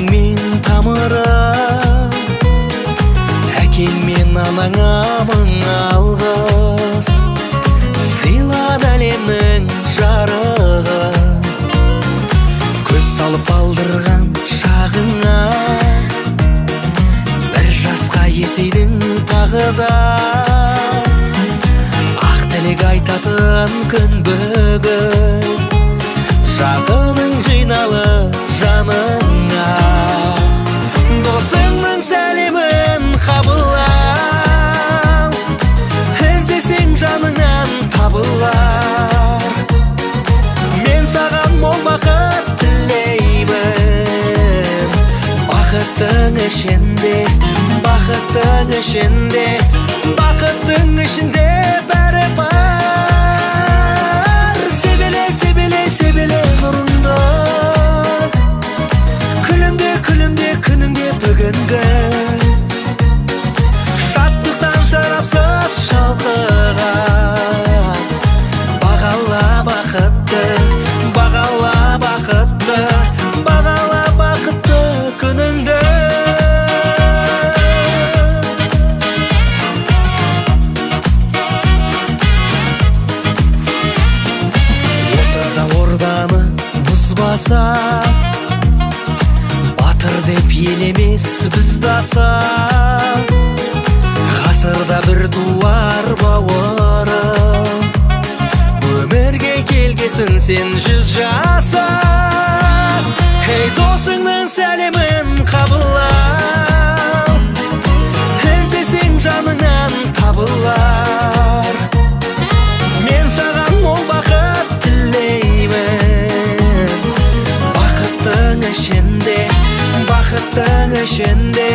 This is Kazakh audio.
мен тамырым, әкең мен анаңа мың алғыс. Сыйлады әлемнің жарығын, көз салып алдырған шағыңа. Бір жасқа есейдің тағы да, ақ тілек айтатын күн бүгін. Жақының жиналы жаныңа, досыңның сәлемін қабылдап, іздесең жаныңнан табылар. Мен саған мол бақыт тілеймін, бақыттың ішінде, бақыттың ішінде, бақыттың ішінде бәрі бар. Себеле, себеле, себеле нұрыңды, күлімде, күлімде күніңде бүгінгі. Шаттықтан шарасыз шалқыған, бағала бақытты, бағала бақытты, бағала бақытты күніңді. Отызда орданы бұзбаса, батыр деп елемес біз даса. Ғасырда бір туар бауырым, өмірге келгесін сен 100 жаса. Ей, досыңның сәлемін қабылдап, іздесең жаныңнан табылар. Мен саған мол бақыт тілеймін, бақыттың ішінде, бақыттың ішінде,